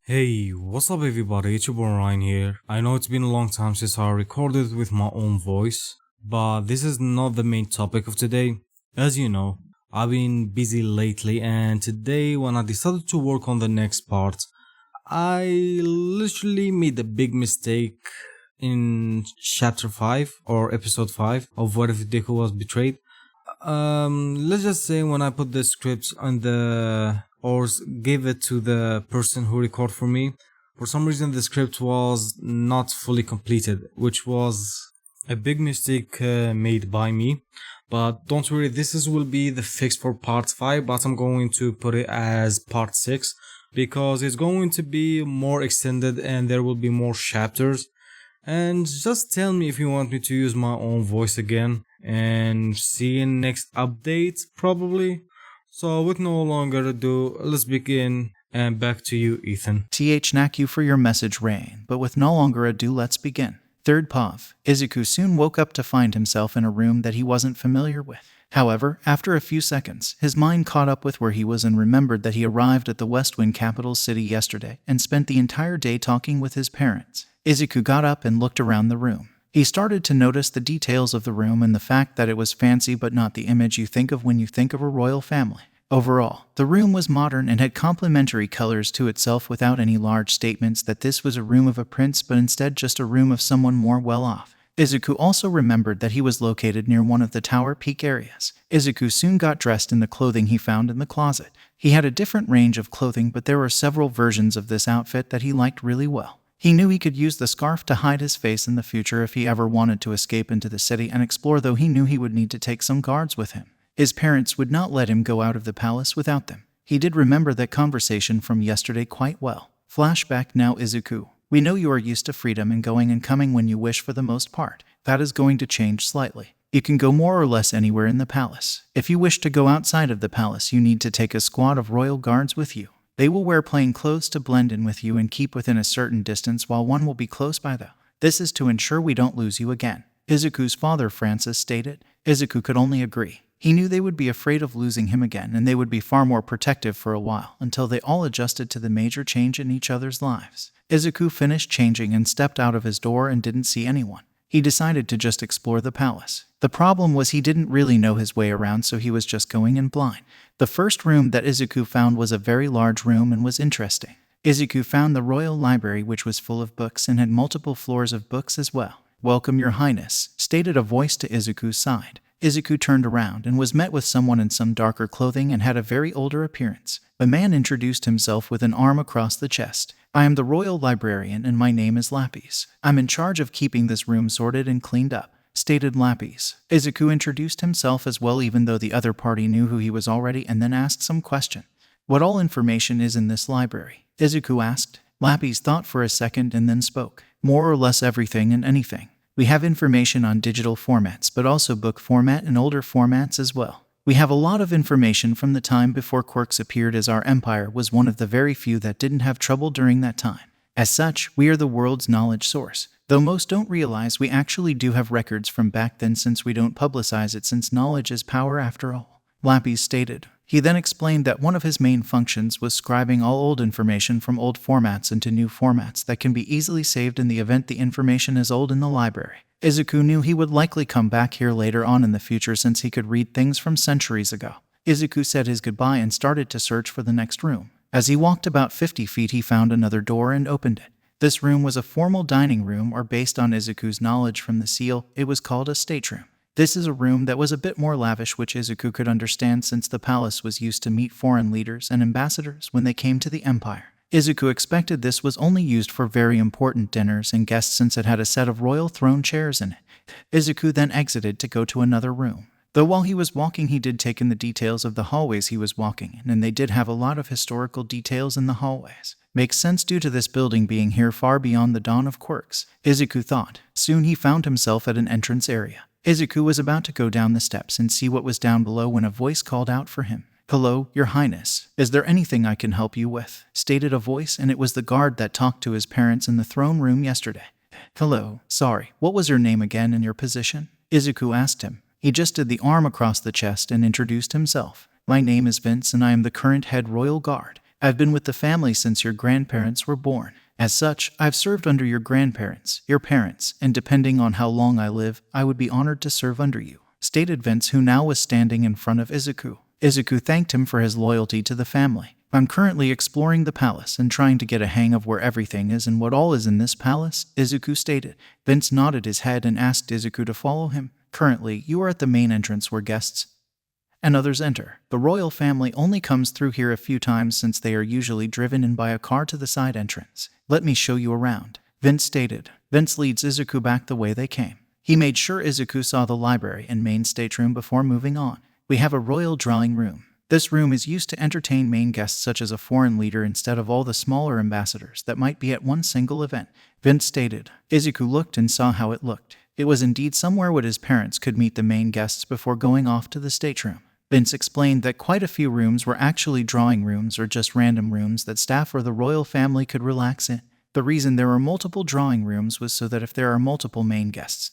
Hey, what's up everybody? It's your boy Ryan here. I know it's been a long time since I recorded with my own voice, but this is not the main topic of today. As you know, I've been busy lately and today when I decided to work on the next part, I literally made a big mistake in chapter 5 or episode 5 of What If Deku Was Betrayed. Let's just say when I put the scripts on the gave it to the person who record for me, for some reason the script was not fully completed, which was a big mistake made by me. But don't worry, will be the fix for part 5, but I'm going to put it as part 6 because it's going to be more extended and there will be more chapters. And just tell me if you want me to use my own voice again. And see you in next update, probably. So with no longer ado, let's begin. And back to you, Ethan. Thank you for your message, Rain, but with no longer ado, let's begin. Third POV. Izuku soon woke up to find himself in a room that he wasn't familiar with. However, after a few seconds, his mind caught up with where he was and remembered that he arrived at the West Wind capital city yesterday and spent the entire day talking with his parents. Izuku got up and looked around the room. He started to notice the details of the room and the fact that it was fancy but not the image you think of when you think of a royal family. Overall, the room was modern and had complementary colors to itself without any large statements that this was a room of a prince but instead just a room of someone more well-off. Izuku also remembered that he was located near one of the Tower Peak areas. Izuku soon got dressed in the clothing he found in the closet. He had a different range of clothing, but there were several versions of this outfit that he liked really well. He knew he could use the scarf to hide his face in the future if he ever wanted to escape into the city and explore, though he knew he would need to take some guards with him. His parents would not let him go out of the palace without them. He did remember that conversation from yesterday quite well. Flashback now. Izuku, we know you are used to freedom and going and coming when you wish for the most part. That is going to change slightly. You can go more or less anywhere in the palace. If you wish to go outside of the palace, you need to take a squad of royal guards with you. They will wear plain clothes to blend in with you and keep within a certain distance while one will be close by though. This is to ensure we don't lose you again. Izuku's father, Francis, stated. Izuku could only agree. He knew they would be afraid of losing him again and they would be far more protective for a while until they all adjusted to the major change in each other's lives. Izuku finished changing and stepped out of his door and didn't see anyone. He decided to just explore the palace. The problem was he didn't really know his way around, so he was just going in blind. The first room that Izuku found was a very large room and was interesting. Izuku found the royal library, which was full of books and had multiple floors of books as well. "Welcome, Your Highness," stated a voice to Izuku's side. Izuku turned around and was met with someone in some darker clothing and had a very older appearance. A man introduced himself with an arm across the chest. "I am the royal librarian and my name is Lapis. I'm in charge of keeping this room sorted and cleaned up," stated Lapis. Izuku introduced himself as well, even though the other party knew who he was already, and then asked some question. "What all information is in this library?" Izuku asked. Lapis thought for a second and then spoke. "More or less everything and anything. We have information on digital formats, but also book format and older formats as well. We have a lot of information from the time before quirks appeared, as our empire was one of the very few that didn't have trouble during that time. As such, we are the world's knowledge source. Though most don't realize, we actually do have records from back then since we don't publicize it, since knowledge is power after all," Lapis stated. He then explained that one of his main functions was scribing all old information from old formats into new formats that can be easily saved in the event the information is old in the library. Izuku knew he would likely come back here later on in the future since he could read things from centuries ago. Izuku said his goodbye and started to search for the next room. As he walked about 50 feet, he found another door and opened it. This room was a formal dining room, or based on Izuku's knowledge from the seal, it was called a stateroom. This is a room that was a bit more lavish, which Izuku could understand since the palace was used to meet foreign leaders and ambassadors when they came to the empire. Izuku expected this was only used for very important dinners and guests since it had a set of royal throne chairs in it. Izuku then exited to go to another room. Though while he was walking, he did take in the details of the hallways he was walking in, and they did have a lot of historical details in the hallways. Makes sense due to this building being here far beyond the dawn of quirks, Izuku thought. Soon he found himself at an entrance area. Izuku was about to go down the steps and see what was down below when a voice called out for him. "Hello, Your Highness. Is there anything I can help you with?" stated a voice, and it was the guard that talked to his parents in the throne room yesterday. "Hello, sorry, what was your name again and your position?" Izuku asked him. He just did the arm across the chest and introduced himself. "My name is Vince and I am the current head royal guard." I've been with the family since your grandparents were born. As such, I've served under your grandparents, your parents, and depending on how long I live, I would be honored to serve under you," stated Vince, who now was standing in front of Izuku. Izuku thanked him for his loyalty to the family. "I'm currently exploring the palace and trying to get a hang of where everything is and what all is in this palace," Izuku stated. Vince nodded his head and asked Izuku to follow him. "Currently, you are at the main entrance where guests and others enter. The royal family only comes through here a few times since they are usually driven in by a car to the side entrance. Let me show you around," Vince stated. Vince leads Izuku back the way they came. He made sure Izuku saw the library and main stateroom before moving on. "We have a royal drawing room. This room is used to entertain main guests such as a foreign leader instead of all the smaller ambassadors that might be at one single event," Vince stated. Izuku looked and saw how it looked. It was indeed somewhere where his parents could meet the main guests before going off to the stateroom. Vince explained that quite a few rooms were actually drawing rooms or just random rooms that staff or the royal family could relax in. The reason there were multiple drawing rooms was so that if there are multiple main guests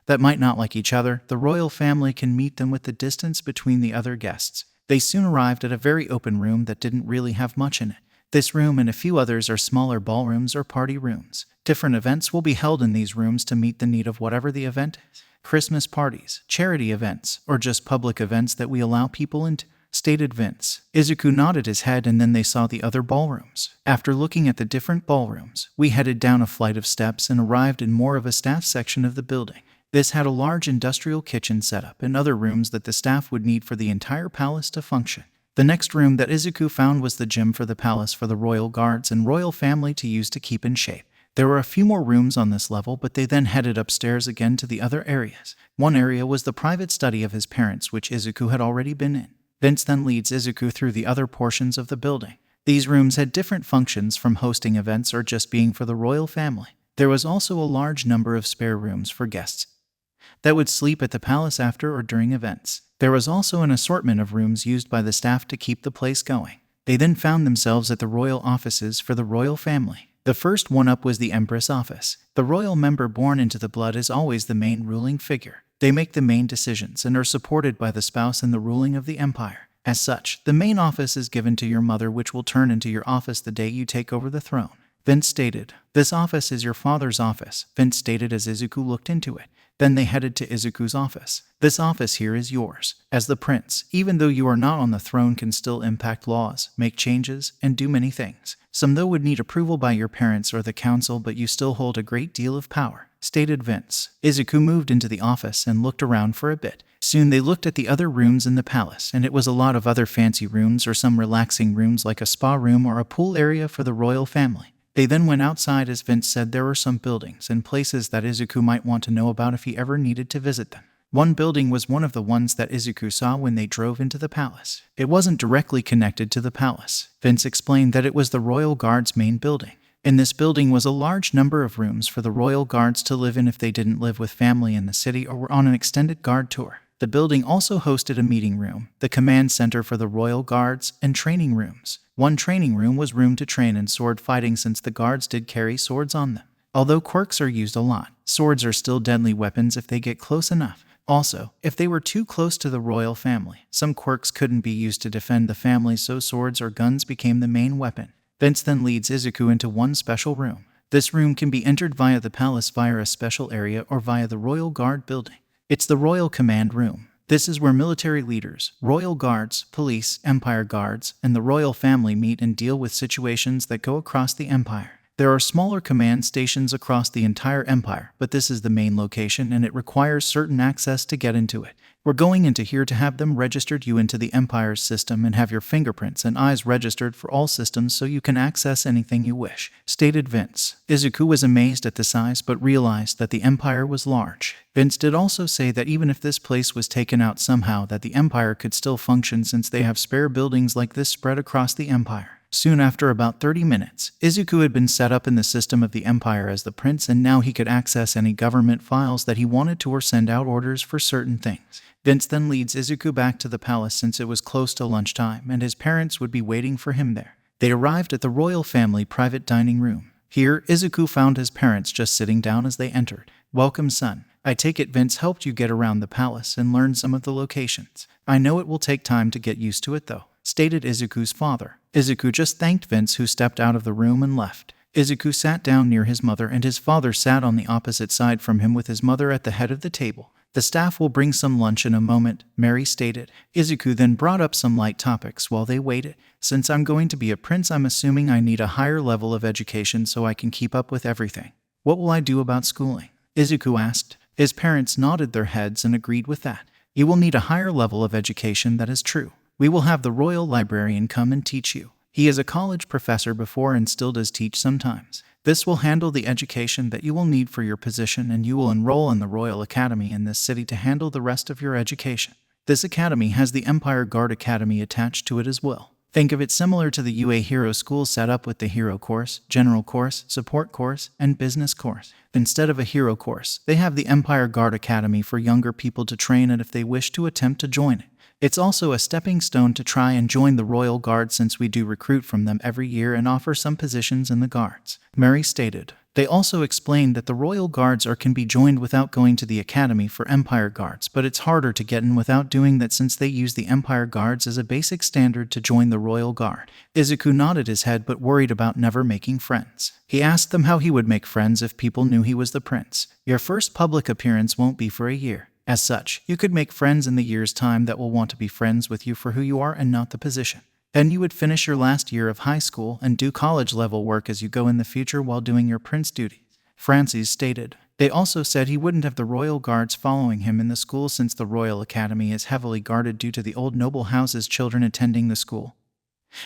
that might not like each other, the royal family can meet them with the distance between the other guests. They soon arrived at a very open room that didn't really have much in it. This room and a few others are smaller ballrooms or party rooms. Different events will be held in these rooms to meet the need of whatever the event is. Christmas parties, charity events, or just public events that we allow people into, stated Vince. Izuku nodded his head and then they saw the other ballrooms. After looking at the different ballrooms, we headed down a flight of steps and arrived in more of a staff section of the building. This had a large industrial kitchen setup and other rooms that the staff would need for the entire palace to function. The next room that Izuku found was the gym for the palace for the royal guards and royal family to use to keep in shape. There were a few more rooms on this level, but they then headed upstairs again to the other areas. One area was the private study of his parents, which Izuku had already been in. Vince then leads Izuku through the other portions of the building. These rooms had different functions, from hosting events or just being for the royal family. There was also a large number of spare rooms for guests that would sleep at the palace after or during events. There was also an assortment of rooms used by the staff to keep the place going. They then found themselves at the royal offices for the royal family. The first one up was the Empress office. The royal member born into the blood is always the main ruling figure. They make the main decisions and are supported by the spouse in the ruling of the empire. As such, the main office is given to your mother, which will turn into your office the day you take over the throne. Vince stated. "This office is your father's office," Vince stated as Izuku looked into it. Then they headed to Izuku's office. "This office here is yours. As the prince, even though you are not on the throne, can still impact laws, make changes, and do many things. Some though would need approval by your parents or the council, but you still hold a great deal of power," stated Vince. Izuku moved into the office and looked around for a bit. Soon they looked at the other rooms in the palace, and it was a lot of other fancy rooms or some relaxing rooms like a spa room or a pool area for the royal family. They then went outside. As Vince said, there were some buildings and places that Izuku might want to know about if he ever needed to visit them. One building was one of the ones that Izuku saw when they drove into the palace. It wasn't directly connected to the palace. Vince explained that it was the royal guard's main building. In this building was a large number of rooms for the royal guards to live in if they didn't live with family in the city or were on an extended guard tour. The building also hosted a meeting room, the command center for the royal guards, and training rooms. One training room was room to train in sword fighting since the guards did carry swords on them. Although quirks are used a lot, swords are still deadly weapons if they get close enough. Also, if they were too close to the royal family, some quirks couldn't be used to defend the family, so swords or guns became the main weapon. Vince then leads Izuku into one special room. This room can be entered via the palace via a special area or via the royal guard building. It's the royal command room. This is where military leaders, royal guards, police, empire guards, and the royal family meet and deal with situations that go across the empire. There are smaller command stations across the entire empire, but this is the main location and it requires certain access to get into it. We're going into here to have them registered you into the empire's system and have your fingerprints and eyes registered for all systems so you can access anything you wish, stated Vince. Izuku was amazed at the size but realized that the empire was large. Vince did also say that even if this place was taken out somehow, that the empire could still function since they have spare buildings like this spread across the empire. Soon after about 30 minutes, Izuku had been set up in the system of the empire as the prince, and now he could access any government files that he wanted to or send out orders for certain things. Vince then leads Izuku back to the palace since it was close to lunchtime and his parents would be waiting for him there. They arrived at the royal family private dining room. Here, Izuku found his parents just sitting down as they entered. "Welcome, son. I take it Vince helped you get around the palace and learn some of the locations. I know it will take time to get used to it though," stated Izuku's father. Izuku just thanked Vince, who stepped out of the room and left. Izuku sat down near his mother, and his father sat on the opposite side from him with his mother at the head of the table. The staff will bring some lunch in a moment, Mary stated. Izuku then brought up some light topics while they waited. Since I'm going to be a prince, I'm assuming I need a higher level of education so I can keep up with everything. What will I do about schooling? Izuku asked. His parents nodded their heads and agreed with that. You will need a higher level of education, that is true. We will have the royal librarian come and teach you. He is a college professor before and still does teach sometimes. This will handle the education that you will need for your position, and you will enroll in the Royal Academy in this city to handle the rest of your education. This academy has the Empire Guard Academy attached to it as well. Think of it similar to the UA Hero School set up with the Hero Course, General Course, Support Course, and Business Course. Instead of a Hero Course, they have the Empire Guard Academy for younger people to train at if they wish to attempt to join it. It's also a stepping stone to try and join the Royal Guard, since we do recruit from them every year and offer some positions in the Guards, Mary stated. They also explained that the Royal Guards can be joined without going to the Academy for Empire Guards, but it's harder to get in without doing that since they use the Empire Guards as a basic standard to join the Royal Guard. Izuku nodded his head but worried about never making friends. He asked them how he would make friends if people knew he was the prince. Your first public appearance won't be for a year. As such, you could make friends in the year's time that will want to be friends with you for who you are and not the position. Then you would finish your last year of high school and do college-level work as you go in the future while doing your prince duties, Francis stated. They also said he wouldn't have the royal guards following him in the school since the Royal Academy is heavily guarded due to the old noble house's children attending the school.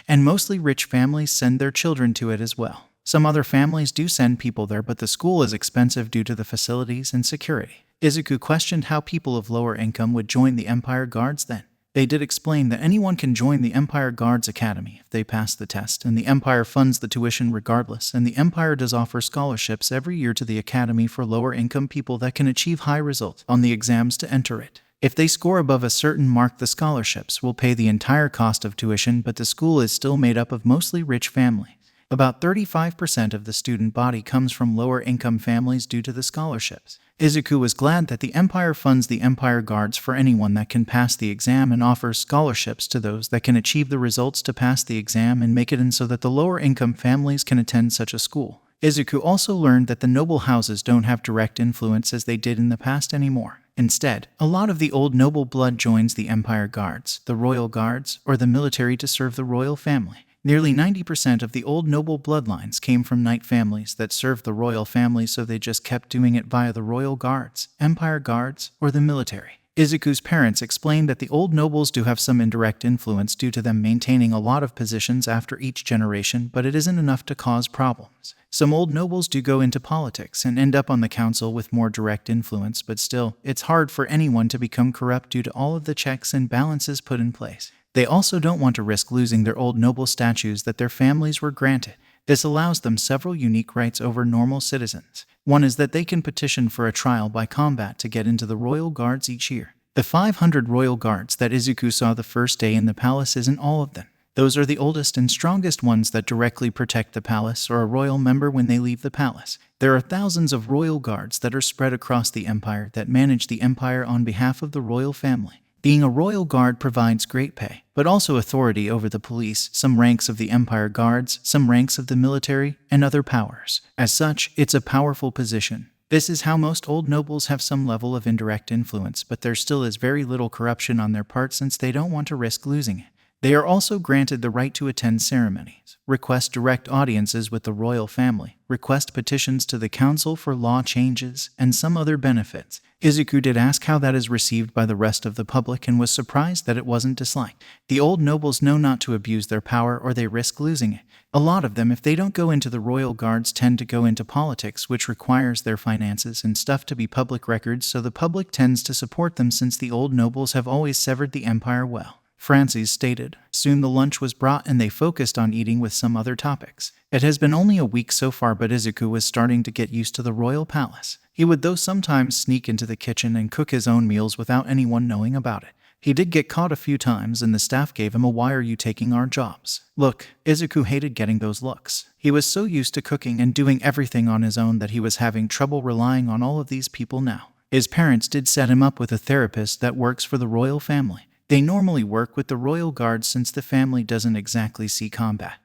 And mostly rich families send their children to it as well. Some other families do send people there, but the school is expensive due to the facilities and security. Izuku questioned how people of lower income would join the Empire Guards then. They did explain that anyone can join the Empire Guards Academy if they pass the test, and the Empire funds the tuition regardless, and the Empire does offer scholarships every year to the Academy for lower income people that can achieve high results on the exams to enter it. If they score above a certain mark, the scholarships will pay the entire cost of tuition, but the school is still made up of mostly rich families. About 35% of the student body comes from lower-income families due to the scholarships. Izuku was glad that the Empire funds the Empire Guards for anyone that can pass the exam and offers scholarships to those that can achieve the results to pass the exam and make it in so that the lower-income families can attend such a school. Izuku also learned that the noble houses don't have direct influence as they did in the past anymore. Instead, a lot of the old noble blood joins the Empire Guards, the Royal Guards, or the military to serve the royal family. Nearly 90% of the old noble bloodlines came from knight families that served the royal family, so they just kept doing it via the Royal Guards, Empire Guards, or the military. Izuku's parents explained that the old nobles do have some indirect influence due to them maintaining a lot of positions after each generation, but it isn't enough to cause problems. Some old nobles do go into politics and end up on the council with more direct influence, but still, it's hard for anyone to become corrupt due to all of the checks and balances put in place. They also don't want to risk losing their old noble statues that their families were granted. This allows them several unique rights over normal citizens. One is that they can petition for a trial by combat to get into the Royal Guards each year. The 500 Royal Guards that Izuku saw the first day in the palace isn't all of them. Those are the oldest and strongest ones that directly protect the palace or a royal member when they leave the palace. There are thousands of Royal Guards that are spread across the empire that manage the empire on behalf of the royal family. Being a royal guard provides great pay, but also authority over the police, some ranks of the Empire Guards, some ranks of the military, and other powers. As such, it's a powerful position. This is how most old nobles have some level of indirect influence, but there still is very little corruption on their part since they don't want to risk losing it. They are also granted the right to attend ceremonies, request direct audiences with the royal family, request petitions to the council for law changes, and some other benefits. Izuku did ask how that is received by the rest of the public and was surprised that it wasn't disliked. The old nobles know not to abuse their power or they risk losing it. A lot of them, if they don't go into the royal guards, tend to go into politics, which requires their finances and stuff to be public records, so the public tends to support them since the old nobles have always severed the empire well. Francis stated. Soon the lunch was brought and they focused on eating with some other topics. It has been only a week so far, but Izuku was starting to get used to the royal palace. He would though sometimes sneak into the kitchen and cook his own meals without anyone knowing about it. He did get caught a few times and the staff gave him a "why are you taking our jobs?" look. Izuku hated getting those looks. He was so used to cooking and doing everything on his own that he was having trouble relying on all of these people now. His parents did set him up with a therapist that works for the royal family. They normally work with the royal guards since the family doesn't exactly see combat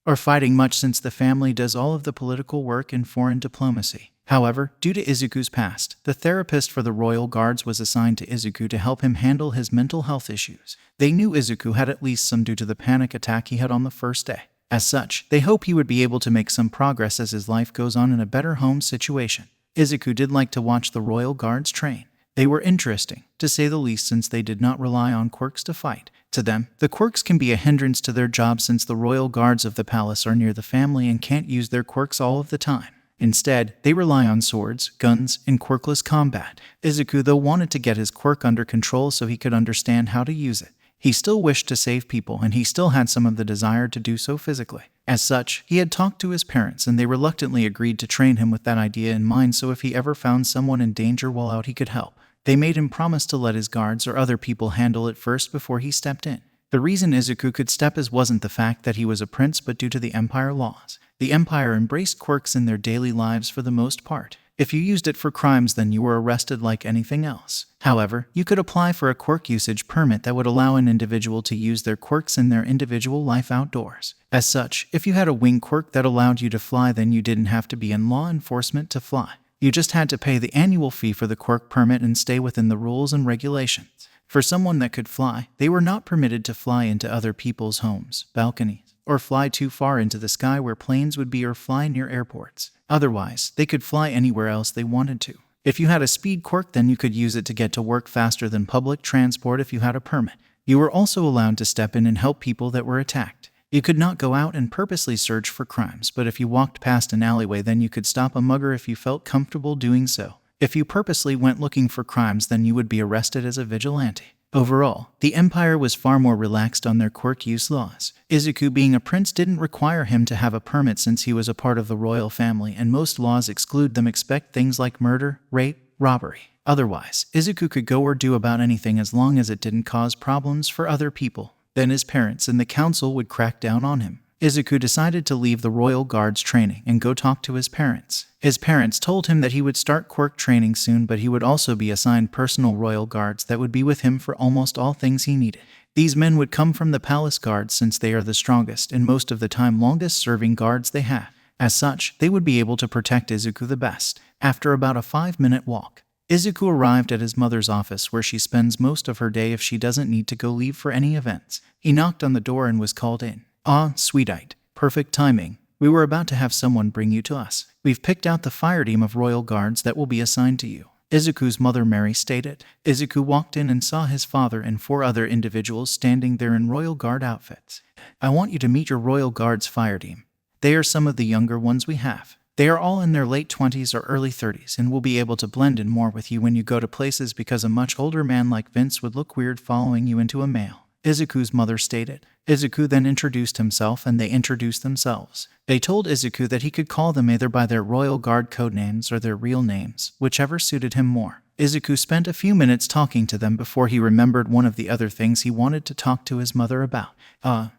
or fighting much since the family does all of the political work in foreign diplomacy. However, due to Izuku's past, the therapist for the royal guards was assigned to Izuku to help him handle his mental health issues. They knew Izuku had at least some due to the panic attack he had on the first day. As such, they hope he would be able to make some progress as his life goes on in a better home situation. Izuku did like to watch the royal guards train. They were interesting, to say the least, since they did not rely on quirks to fight. To them, the quirks can be a hindrance to their job since the royal guards of the palace are near the family and can't use their quirks all of the time. Instead, they rely on swords, guns, and quirkless combat. Izuku, though, wanted to get his quirk under control so he could understand how to use it. He still wished to save people, and he still had some of the desire to do so physically. As such, he had talked to his parents, and they reluctantly agreed to train him with that idea in mind, so if he ever found someone in danger while out, he could help. They made him promise to let his guards or other people handle it first before he stepped in. The reason Izuku could step in wasn't the fact that he was a prince, but due to the Empire laws. The Empire embraced quirks in their daily lives for the most part. If you used it for crimes, then you were arrested like anything else. However, you could apply for a quirk usage permit that would allow an individual to use their quirks in their individual life outdoors. As such, if you had a wing quirk that allowed you to fly, then you didn't have to be in law enforcement to fly. You just had to pay the annual fee for the quirk permit and stay within the rules and regulations. For someone that could fly, they were not permitted to fly into other people's homes, balconies, or fly too far into the sky where planes would be or fly near airports. Otherwise, they could fly anywhere else they wanted to. If you had a speed quirk, then you could use it to get to work faster than public transport if you had a permit. You were also allowed to step in and help people that were attacked. You could not go out and purposely search for crimes, but if you walked past an alleyway, then you could stop a mugger if you felt comfortable doing so. If you purposely went looking for crimes, then you would be arrested as a vigilante. Overall, the Empire was far more relaxed on their quirk use laws. Izuku, being a prince, didn't require him to have a permit since he was a part of the royal family, and most laws exclude them except things like murder, rape, robbery. Otherwise, Izuku could go or do about anything as long as it didn't cause problems for other people. Then his parents and the council would crack down on him. Izuku decided to leave the royal guards training and go talk to his parents. His parents told him that he would start quirk training soon, but he would also be assigned personal royal guards that would be with him for almost all things he needed. These men would come from the palace guards since they are the strongest and most of the time longest serving guards they have. As such, they would be able to protect Izuku the best. After about a 5-minute walk, Izuku arrived at his mother's office, where she spends most of her day if she doesn't need to go leave for any events. He knocked on the door and was called in. "Ah, sweetheart, perfect timing. We were about to have someone bring you to us. We've picked out the fire team of royal guards that will be assigned to you," Izuku's mother Mary stated. Izuku walked in and saw his father and 4 other individuals standing there in royal guard outfits. "I want you to meet your royal guards fire team. They are some of the younger ones we have. They are all in their late 20s or early 30s and will be able to blend in more with you when you go to places, because a much older man like Vince would look weird following you into a male," Izuku's mother stated. Izuku then introduced himself and they introduced themselves. They told Izuku that he could call them either by their royal guard codenames or their real names, whichever suited him more. Izuku spent a few minutes talking to them before he remembered one of the other things he wanted to talk to his mother about.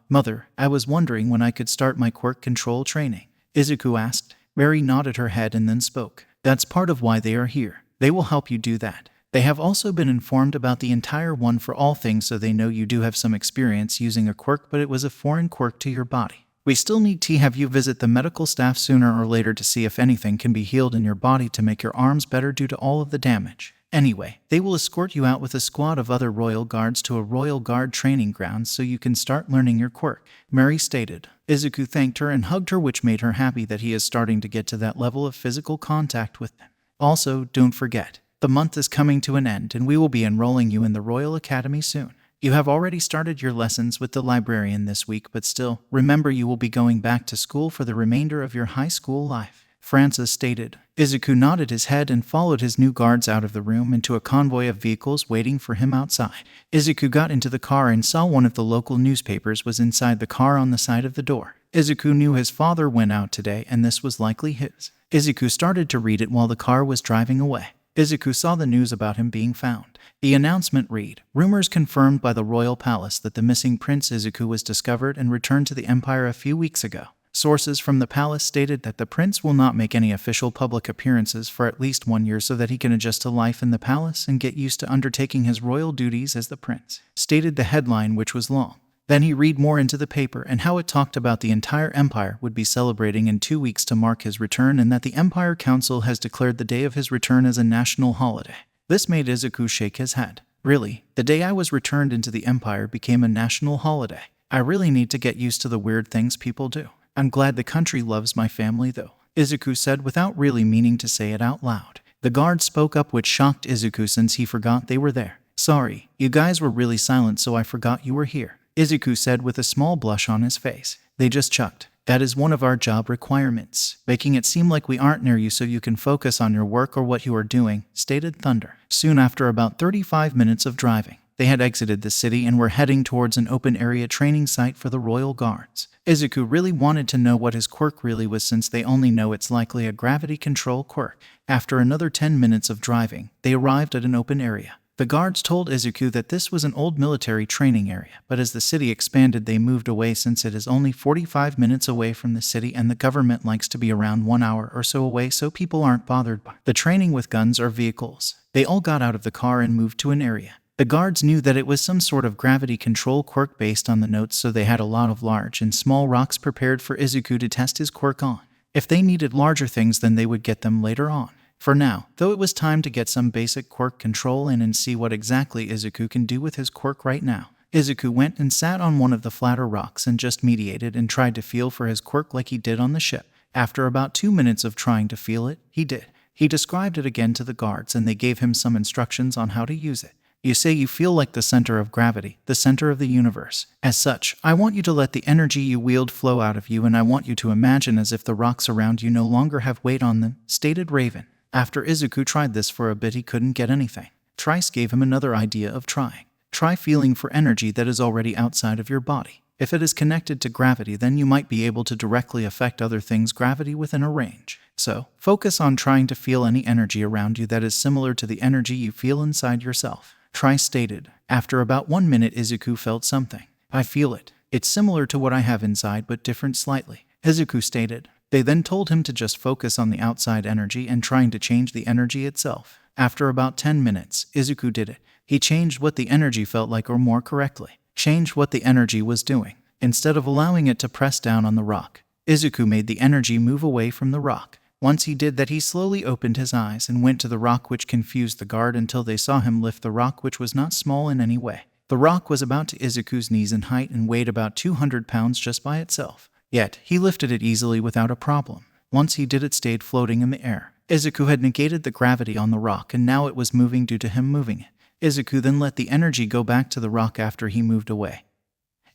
Mother, I was wondering when I could start my quirk control training," Izuku asked. Mary nodded her head and then spoke. "That's part of why they are here. They will help you do that. They have also been informed about the entire one for all things, so they know you do have some experience using a quirk, but it was a foreign quirk to your body. We still need to have you visit the medical staff sooner or later to see if anything can be healed in your body to make your arms better due to all of the damage. Anyway, they will escort you out with a squad of other royal guards to a royal guard training ground so you can start learning your quirk," Mary stated. Izuku thanked her and hugged her, which made her happy that he is starting to get to that level of physical contact with them. "Also, don't forget, the month is coming to an end and we will be enrolling you in the Royal Academy soon. You have already started your lessons with the librarian this week, but still, remember you will be going back to school for the remainder of your high school life," Francis stated. Izuku nodded his head and followed his new guards out of the room into a convoy of vehicles waiting for him outside. Izuku got into the car and saw one of the local newspapers was inside the car on the side of the door. Izuku knew his father went out today and this was likely his. Izuku started to read it while the car was driving away. Izuku saw the news about him being found. The announcement read, "Rumors confirmed by the royal palace that the missing Prince Izuku was discovered and returned to the Empire a few weeks ago. Sources from the palace stated that the prince will not make any official public appearances for at least 1 year so that he can adjust to life in the palace and get used to undertaking his royal duties as the prince, stated the headline, which was long. Then he read more into the paper and how it talked about the entire empire would be celebrating in 2 weeks to mark his return, and that the Empire Council has declared the day of his return as a national holiday. This made Izuku shake his head. Really, the day I was returned into the empire became a national holiday. I really need to get used to the weird things people do. I'm glad the country loves my family though, Izuku said without really meaning to say it out loud. The guard spoke up, which shocked Izuku since he forgot they were there. Sorry, you guys were really silent, so I forgot you were here, Izuku said with a small blush on his face. They just chucked. That is one of our job requirements, making it seem like we aren't near you so you can focus on your work or what you are doing, stated Thunder. Soon after about 35 minutes of driving, they had exited the city and were heading towards an open area training site for the royal guards. Izuku really wanted to know what his quirk really was, since they only know it's likely a gravity control quirk. After another 10 minutes of driving, they arrived at an open area. The guards told Izuku that this was an old military training area, but as the city expanded they moved away since it is only 45 minutes away from the city and the government likes to be around 1 hour or so away so people aren't bothered by the training with guns or vehicles. They all got out of the car and moved to an area. The guards knew that it was some sort of gravity control quirk based on the notes, so they had a lot of large and small rocks prepared for Izuku to test his quirk on. If they needed larger things, then they would get them later on. For now, though, it was time to get some basic quirk control in and see what exactly Izuku can do with his quirk right now. Izuku went and sat on one of the flatter rocks and just mediated and tried to feel for his quirk like he did on the ship. After about 2 minutes of trying to feel it, he did. He described it again to the guards and they gave him some instructions on how to use it. You say you feel like the center of gravity, the center of the universe. As such, I want you to let the energy you wield flow out of you, and I want you to imagine as if the rocks around you no longer have weight on them, stated Raven. After Izuku tried this for a bit, he couldn't get anything. Trice gave him another idea of trying. Try feeling for energy that is already outside of your body. If it is connected to gravity, then you might be able to directly affect other things' gravity within a range. So, focus on trying to feel any energy around you that is similar to the energy you feel inside yourself, Trice stated. After about 1 minute, Izuku felt something. I feel it. It's similar to what I have inside but different slightly, Izuku stated. They then told him to just focus on the outside energy and trying to change the energy itself. After about 10 minutes, Izuku did it. He changed what the energy felt like, or more correctly, changed what the energy was doing. Instead of allowing it to press down on the rock, Izuku made the energy move away from the rock. Once he did that, he slowly opened his eyes and went to the rock, which confused the guard until they saw him lift the rock, which was not small in any way. The rock was about to Izuku's knees in height and weighed about 200 pounds just by itself. Yet, he lifted it easily without a problem. Once he did, it stayed floating in the air. Izuku had negated the gravity on the rock and now it was moving due to him moving it. Izuku then let the energy go back to the rock after he moved away,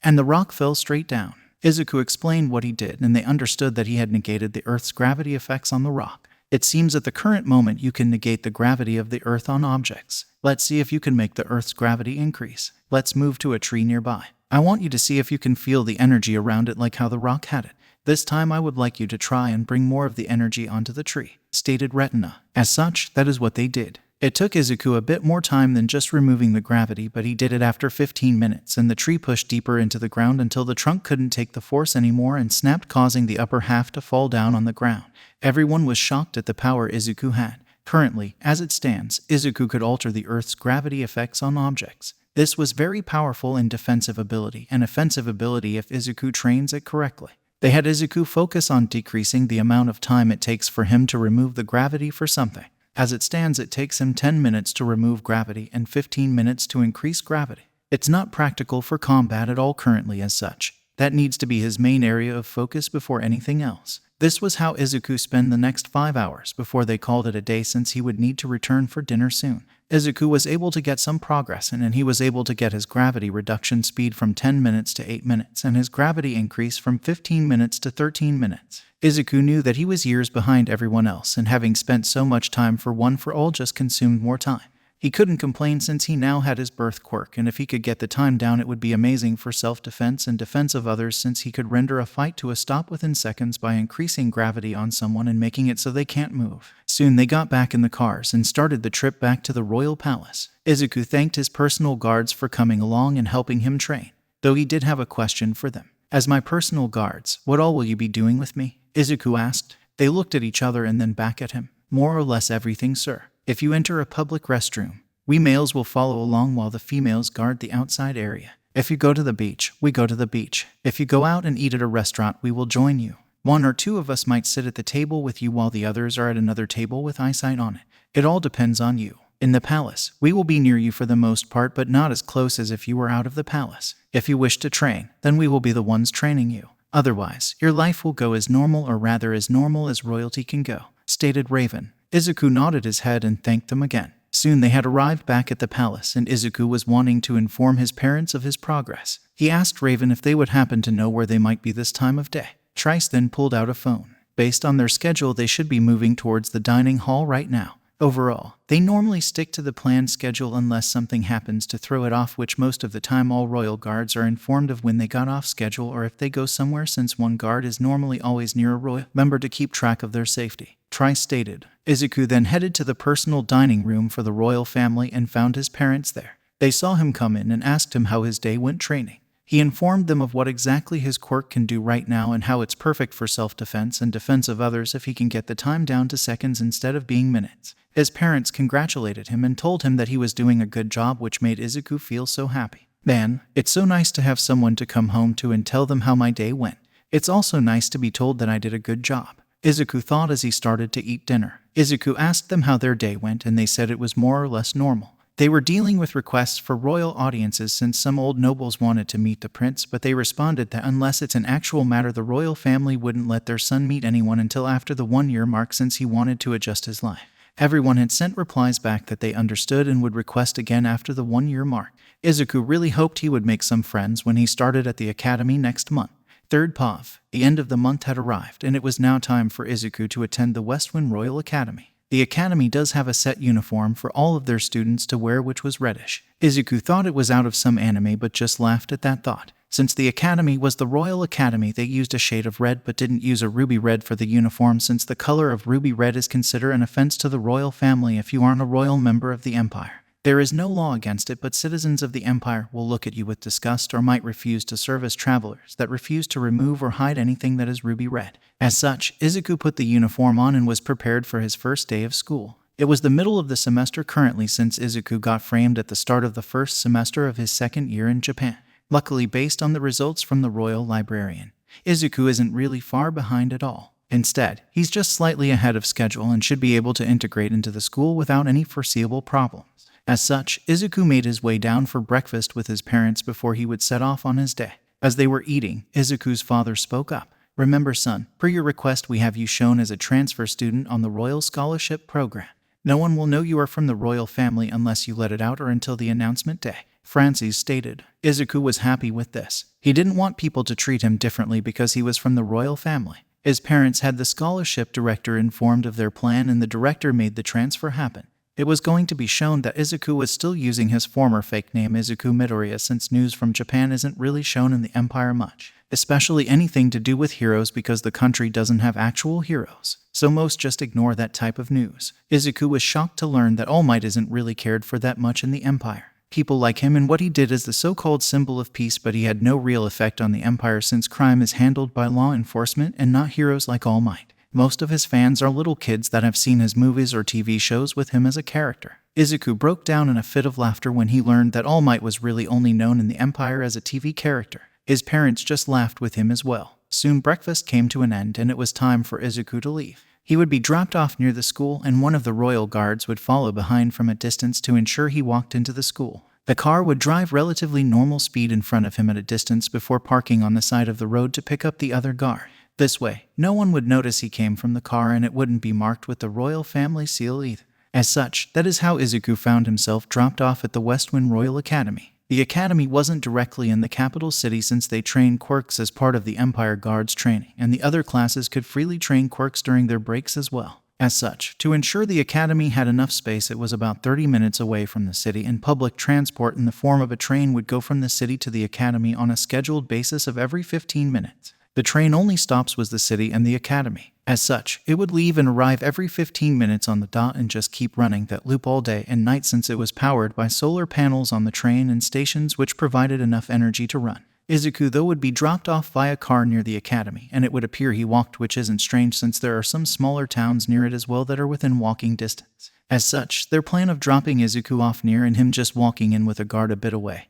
and the rock fell straight down. Izuku explained what he did and they understood that he had negated the Earth's gravity effects on the rock. It seems at the current moment you can negate the gravity of the Earth on objects. Let's see if you can make the Earth's gravity increase. Let's move to a tree nearby. I want you to see if you can feel the energy around it like how the rock had it. This time I would like you to try and bring more of the energy onto the tree, stated Retina. As such, that is what they did. It took Izuku a bit more time than just removing the gravity, but he did it after 15 minutes, and the tree pushed deeper into the ground until the trunk couldn't take the force anymore and snapped, causing the upper half to fall down on the ground. Everyone was shocked at the power Izuku had. Currently, as it stands, Izuku could alter the Earth's gravity effects on objects. This was very powerful in defensive ability and offensive ability if Izuku trains it correctly. They had Izuku focus on decreasing the amount of time it takes for him to remove the gravity for something. As it stands, it takes him 10 minutes to remove gravity and 15 minutes to increase gravity. It's not practical for combat at all currently as such. That needs to be his main area of focus before anything else. This was how Izuku spent the next 5 hours before they called it a day, since he would need to return for dinner soon. Izuku was able to get some progress in, and he was able to get his gravity reduction speed from 10 minutes to 8 minutes and his gravity increase from 15 minutes to 13 minutes. Izuku knew that he was years behind everyone else, and having spent so much time for one for all just consumed more time. He couldn't complain since he now had his birth quirk, and if he could get the time down it would be amazing for self-defense and defense of others, since he could render a fight to a stop within seconds by increasing gravity on someone and making it so they can't move. Soon they got back in the cars and started the trip back to the royal palace. Izuku thanked his personal guards for coming along and helping him train, though he did have a question for them. As my personal guards, what all will you be doing with me? Izuku asked. They looked at each other and then back at him. More or less everything, sir. If you enter a public restroom, we males will follow along while the females guard the outside area. If you go to the beach, we go to the beach. If you go out and eat at a restaurant, we will join you. One or two of us might sit at the table with you while the others are at another table with eyesight on it. It all depends on you. In the palace, we will be near you for the most part, but not as close as if you were out of the palace. If you wish to train, then we will be the ones training you. Otherwise, your life will go as normal, or rather as normal as royalty can go, stated Raven. Izuku nodded his head and thanked them again. Soon they had arrived back at the palace, and Izuku was wanting to inform his parents of his progress. He asked Raven if they would happen to know where they might be this time of day. Trice then pulled out a phone. Based on their schedule, they should be moving towards the dining hall right now. Overall, they normally stick to the planned schedule unless something happens to throw it off, which most of the time all royal guards are informed of when they got off schedule or if they go somewhere, since one guard is normally always near a royal member to keep track of their safety, Trice stated. Izuku then headed to the personal dining room for the royal family and found his parents there. They saw him come in and asked him how his day went training. He informed them of what exactly his quirk can do right now and how it's perfect for self-defense and defense of others if he can get the time down to seconds instead of being minutes. His parents congratulated him and told him that he was doing a good job, which made Izuku feel so happy. Man, it's so nice to have someone to come home to and tell them how my day went. It's also nice to be told that I did a good job, Izuku thought as he started to eat dinner. Izuku asked them how their day went and they said it was more or less normal. They were dealing with requests for royal audiences since some old nobles wanted to meet the prince, but they responded that unless it's an actual matter, the royal family wouldn't let their son meet anyone until after the 1-year mark, since he wanted to adjust his life. Everyone had sent replies back that they understood and would request again after the 1-year mark. Izuku really hoped he would make some friends when he started at the academy next month. Third POV. The end of the month had arrived, and it was now time for Izuku to attend the Westwind Royal Academy. The academy does have a set uniform for all of their students to wear, which was reddish. Izuku thought it was out of some anime but just laughed at that thought. Since the academy was the Royal Academy, they used a shade of red but didn't use a ruby red for the uniform, since the color of ruby red is considered an offense to the royal family if you aren't a royal member of the empire. There is no law against it, but citizens of the empire will look at you with disgust or might refuse to serve as travelers that refuse to remove or hide anything that is ruby red. As such, Izuku put the uniform on and was prepared for his first day of school. It was the middle of the semester currently, since Izuku got framed at the start of the first semester of his second year in Japan. Luckily, based on the results from the royal librarian, Izuku isn't really far behind at all. Instead, he's just slightly ahead of schedule and should be able to integrate into the school without any foreseeable problems. As such, Izuku made his way down for breakfast with his parents before he would set off on his day. As they were eating, Izuku's father spoke up. Remember, son, per your request we have you shown as a transfer student on the Royal Scholarship Program. No one will know you are from the royal family unless you let it out or until the announcement day, Francis stated. Izuku was happy with this. He didn't want people to treat him differently because he was from the royal family. His parents had the scholarship director informed of their plan, and the director made the transfer happen. It was going to be shown that Izuku was still using his former fake name Izuku Midoriya, since news from Japan isn't really shown in the empire much, especially anything to do with heroes, because the country doesn't have actual heroes, so most just ignore that type of news. Izuku was shocked to learn that All Might isn't really cared for that much in the empire. People like him, and what he did is the so-called symbol of peace, but he had no real effect on the empire since crime is handled by law enforcement and not heroes like All Might. Most of his fans are little kids that have seen his movies or TV shows with him as a character. Izuku broke down in a fit of laughter when he learned that All Might was really only known in the empire as a TV character. His parents just laughed with him as well. Soon breakfast came to an end and it was time for Izuku to leave. He would be dropped off near the school, and one of the royal guards would follow behind from a distance to ensure he walked into the school. The car would drive relatively normal speed in front of him at a distance before parking on the side of the road to pick up the other guard. This way, no one would notice he came from the car, and it wouldn't be marked with the royal family seal either. As such, that is how Izuku found himself dropped off at the Westwind Royal Academy. The academy wasn't directly in the capital city, since they trained quirks as part of the Empire Guard's training, and the other classes could freely train quirks during their breaks as well. As such, to ensure the academy had enough space, it was about 30 minutes away from the city, and public transport in the form of a train would go from the city to the academy on a scheduled basis of every 15 minutes. The train only stops was the city and the academy. As such, it would leave and arrive every 15 minutes on the dot and just keep running that loop all day and night, since it was powered by solar panels on the train and stations, which provided enough energy to run. Izuku, though, would be dropped off by a car near the academy, and it would appear he walked, which isn't strange since there are some smaller towns near it as well that are within walking distance. As such, their plan of dropping Izuku off near and him just walking in with a guard a bit away,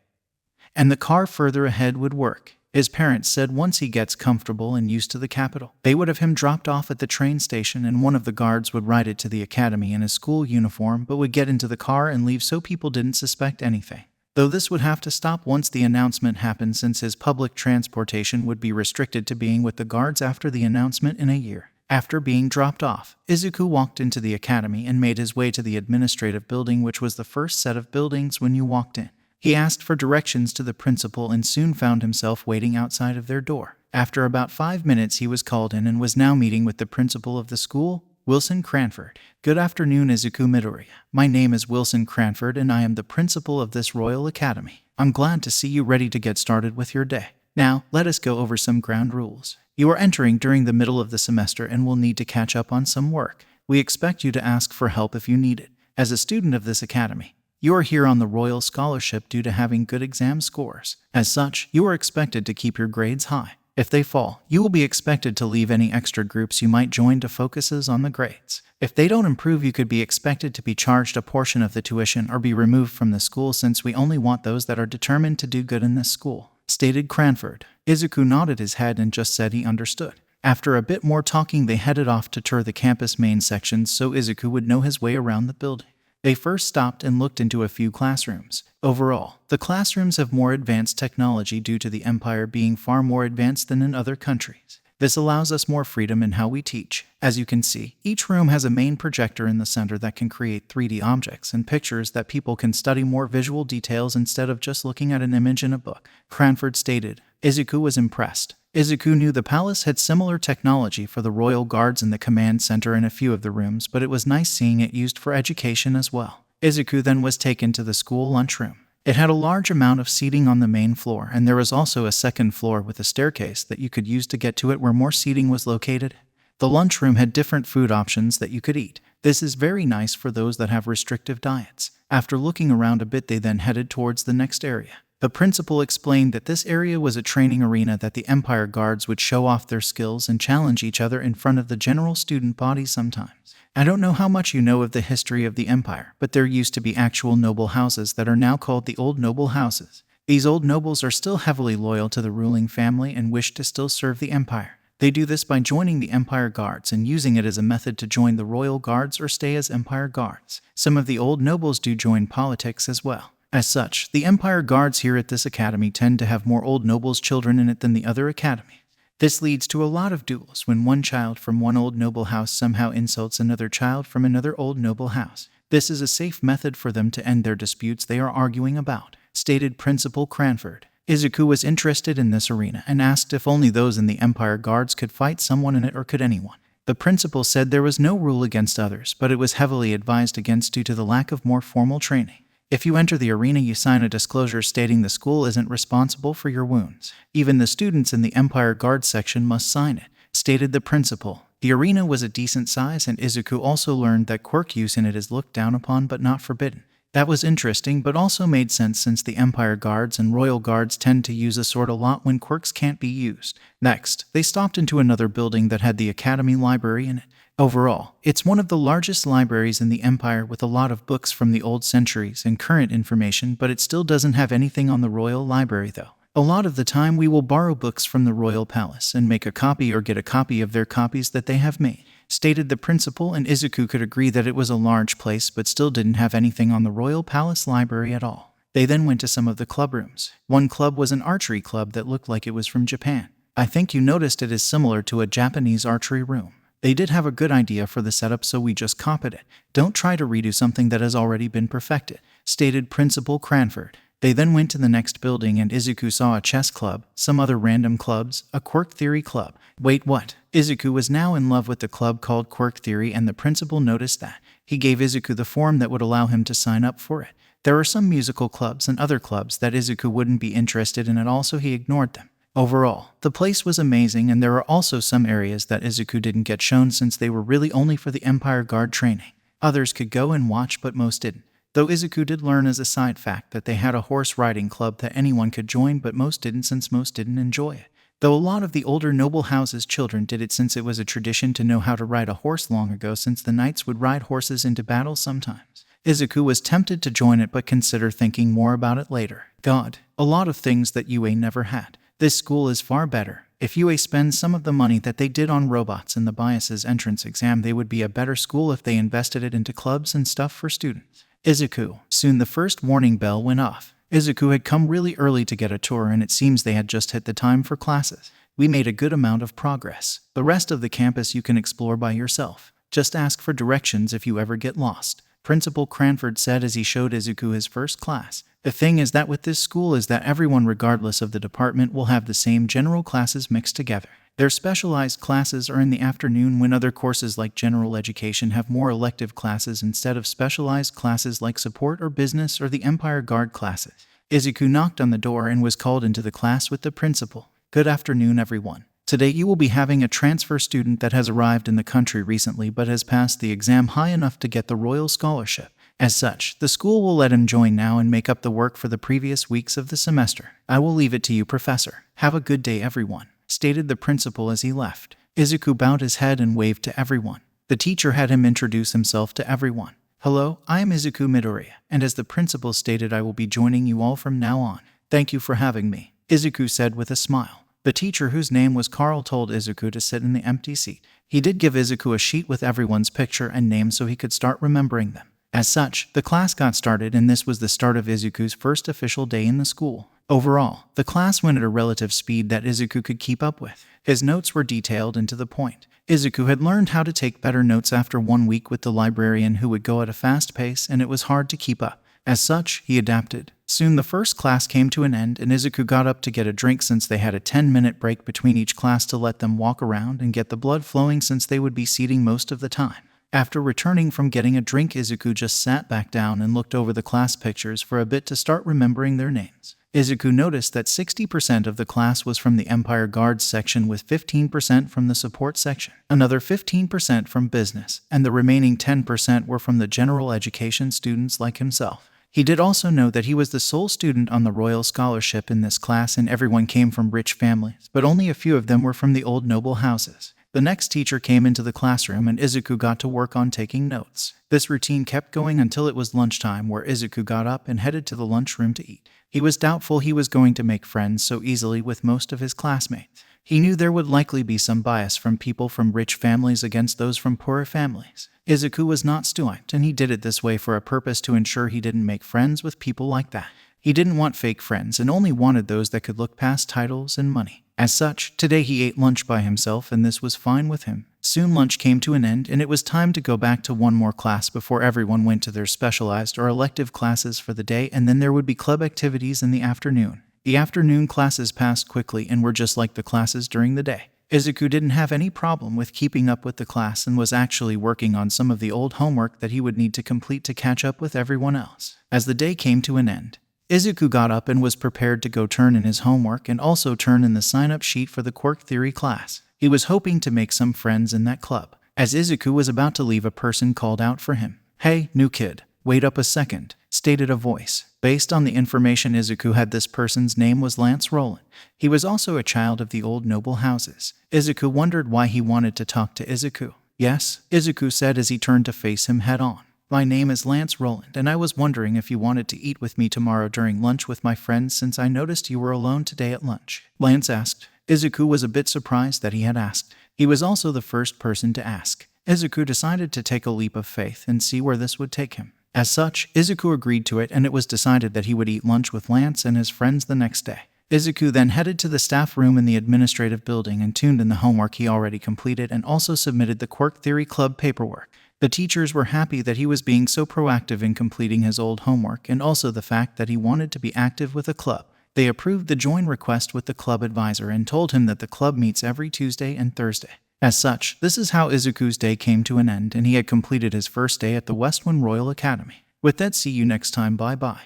and the car further ahead would work. His parents said once he gets comfortable and used to the capital, they would have him dropped off at the train station and one of the guards would ride it to the academy in his school uniform but would get into the car and leave so people didn't suspect anything. Though this would have to stop once the announcement happened since his public transportation would be restricted to being with the guards after the announcement in a year. After being dropped off, Izuku walked into the academy and made his way to the administrative building, which was the first set of buildings when you walked in. He asked for directions to the principal and soon found himself waiting outside of their door. After about 5 minutes he was called in and was now meeting with the principal of the school, Wilson Cranford. Good afternoon, Izuku Midoriya. My name is Wilson Cranford and I am the principal of this Royal Academy. I'm glad to see you ready to get started with your day. Now, let us go over some ground rules. You are entering during the middle of the semester and will need to catch up on some work. We expect you to ask for help if you need it. As a student of this academy, you are here on the Royal Scholarship due to having good exam scores. As such, you are expected to keep your grades high. If they fall, you will be expected to leave any extra groups you might join to focuses on the grades. If they don't improve, you could be expected to be charged a portion of the tuition or be removed from the school since we only want those that are determined to do good in this school, stated Cranford. Izuku nodded his head and just said he understood. After a bit more talking, they headed off to tour the campus main sections so Izuku would know his way around the building. They first stopped and looked into a few classrooms. Overall, the classrooms have more advanced technology due to the Empire being far more advanced than in other countries. This allows us more freedom in how we teach. As you can see, each room has a main projector in the center that can create 3D objects and pictures that people can study more visual details instead of just looking at an image in a book, Cranford stated. Izuku was impressed. Izuku knew the palace had similar technology for the royal guards in the command center in a few of the rooms, but it was nice seeing it used for education as well. Izuku then was taken to the school lunchroom. It had a large amount of seating on the main floor, and there was also a second floor with a staircase that you could use to get to it where more seating was located. The lunchroom had different food options that you could eat. This is very nice for those that have restrictive diets. After looking around a bit, they then headed towards the next area. The principal explained that this area was a training arena that the Empire guards would show off their skills and challenge each other in front of the general student body sometimes. I don't know how much you know of the history of the Empire, but there used to be actual noble houses that are now called the Old Noble Houses. These old nobles are still heavily loyal to the ruling family and wish to still serve the Empire. They do this by joining the Empire Guards and using it as a method to join the Royal Guards or stay as Empire Guards. Some of the old nobles do join politics as well. As such, the Empire Guards here at this academy tend to have more old nobles' children in it than the other academies. This leads to a lot of duels when one child from one old noble house somehow insults another child from another old noble house. This is a safe method for them to end their disputes they are arguing about, stated Principal Cranford. Izuku was interested in this arena and asked if only those in the Empire Guards could fight someone in it or could anyone. The principal said there was no rule against others, but it was heavily advised against due to the lack of more formal training. If you enter the arena, you sign a disclosure stating the school isn't responsible for your wounds. Even the students in the Empire Guard section must sign it, stated the principal. The arena was a decent size, and Izuku also learned that quirk use in it is looked down upon but not forbidden. That was interesting but also made sense since the Empire Guards and Royal Guards tend to use a sword a lot when quirks can't be used. Next, they stopped into another building that had the Academy Library in it. Overall, it's one of the largest libraries in the Empire with a lot of books from the old centuries and current information, but it still doesn't have anything on the Royal Library though. A lot of the time we will borrow books from the Royal Palace and make a copy or get a copy of their copies that they have made, stated the principal, and Izuku could agree that it was a large place but still didn't have anything on the Royal Palace Library at all. They then went to some of the club rooms. One club was an archery club that looked like it was from Japan. I think you noticed it is similar to a Japanese archery room. They did have a good idea for the setup, so we just copied it. Don't try to redo something that has already been perfected, stated Principal Cranford. They then went to the next building and Izuku saw a chess club, some other random clubs, a quirk theory club. Wait, what? Izuku was now in love with the club called Quirk Theory, and the principal noticed that. He gave Izuku the form that would allow him to sign up for it. There are some musical clubs and other clubs that Izuku wouldn't be interested in, and also he ignored them. Overall, the place was amazing, and there are also some areas that Izuku didn't get shown since they were really only for the Empire Guard training. Others could go and watch, but most didn't. though Izuku did learn as a side fact that they had a horse riding club that anyone could join, but most didn't, since most didn't enjoy it. Though a lot of the older noble house's children did it, since it was a tradition to know how to ride a horse long ago, since the knights would ride horses into battle sometimes. Izuku was tempted to join it, but consider thinking more about it later. God, a lot of things that UA never had. This school is far better. If UA spends some of the money that they did on robots in the biases entrance exam, they would be a better school if they invested it into clubs and stuff for students. Izuku. Soon the first warning bell went off. Izuku had come really early to get a tour, and it seems they had just hit the time for classes. We made a good amount of progress. The rest of the campus you can explore by yourself. Just ask for directions if you ever get lost, Principal Cranford said as he showed Izuku his first class. The thing is that with this school is that everyone, regardless of the department, will have the same general classes mixed together. Their specialized classes are in the afternoon, when other courses like general education have more elective classes instead of specialized classes like support or business or the Empire Guard classes. Izuku knocked on the door and was called into the class with the principal. Good afternoon, everyone. Today you will be having a transfer student that has arrived in the country recently but has passed the exam high enough to get the Royal Scholarship. As such, the school will let him join now and make up the work for the previous weeks of the semester. I will leave it to you, Professor. Have a good day, everyone, stated the principal as he left. Izuku bowed his head and waved to everyone. The teacher had him introduce himself to everyone. Hello, I am Izuku Midoriya, and as the principal stated, I will be joining you all from now on. Thank you for having me, Izuku said with a smile. The teacher, whose name was Carl, told Izuku to sit in the empty seat. He did give Izuku a sheet with everyone's picture and name so he could start remembering them. As such, the class got started, and this was the start of Izuku's first official day in the school. Overall, the class went at a relative speed that Izuku could keep up with. His notes were detailed and to the point. Izuku had learned how to take better notes after 1 week with the librarian, who would go at a fast pace, and it was hard to keep up. As such, he adapted. Soon the first class came to an end, and Izuku got up to get a drink, since they had a 10-minute break between each class to let them walk around and get the blood flowing, since they would be seating most of the time. After returning from getting a drink, Izuku just sat back down and looked over the class pictures for a bit to start remembering their names. Izuku noticed that 60% of the class was from the Empire Guards section, with 15% from the support section, another 15% from business, and the remaining 10% were from the general education students like himself. He did also know that he was the sole student on the Royal Scholarship in this class, and everyone came from rich families, but only a few of them were from the old noble houses. The next teacher came into the classroom, and Izuku got to work on taking notes. This routine kept going until it was lunchtime, where Izuku got up and headed to the lunchroom to eat. He was doubtful he was going to make friends so easily with most of his classmates. He knew there would likely be some bias from people from rich families against those from poorer families. Izuku was not stoic, and he did it this way for a purpose, to ensure he didn't make friends with people like that. He didn't want fake friends and only wanted those that could look past titles and money. As such, today he ate lunch by himself, and this was fine with him. Soon lunch came to an end, and it was time to go back to one more class before everyone went to their specialized or elective classes for the day, and then there would be club activities in the afternoon. The afternoon classes passed quickly and were just like the classes during the day. Izuku didn't have any problem with keeping up with the class, and was actually working on some of the old homework that he would need to complete to catch up with everyone else. As the day came to an end, Izuku got up and was prepared to go turn in his homework and also turn in the sign-up sheet for the Quirk Theory class. He was hoping to make some friends in that club. As Izuku was about to leave, a person called out for him. "Hey, new kid, wait up a second," stated a voice. Based on the information Izuku had, this person's name was Lance Roland. He was also a child of the old noble houses. Izuku wondered why he wanted to talk to Izuku. "Yes," Izuku said as he turned to face him head-on. "My name is Lance Roland, and I was wondering if you wanted to eat with me tomorrow during lunch with my friends, since I noticed you were alone today at lunch," Lance asked. Izuku was a bit surprised that he had asked. He was also the first person to ask. Izuku decided to take a leap of faith and see where this would take him. As such, Izuku agreed to it, and it was decided that he would eat lunch with Lance and his friends the next day. Izuku then headed to the staff room in the administrative building and tuned in the homework he already completed, and also submitted the Quirk Theory Club paperwork. The teachers were happy that he was being so proactive in completing his old homework, and also the fact that he wanted to be active with a club. They approved the join request with the club advisor and told him that the club meets every Tuesday and Thursday. As such, this is how Izuku's day came to an end, and he had completed his first day at the Westwind Royal Academy. With that, see you next time, bye bye.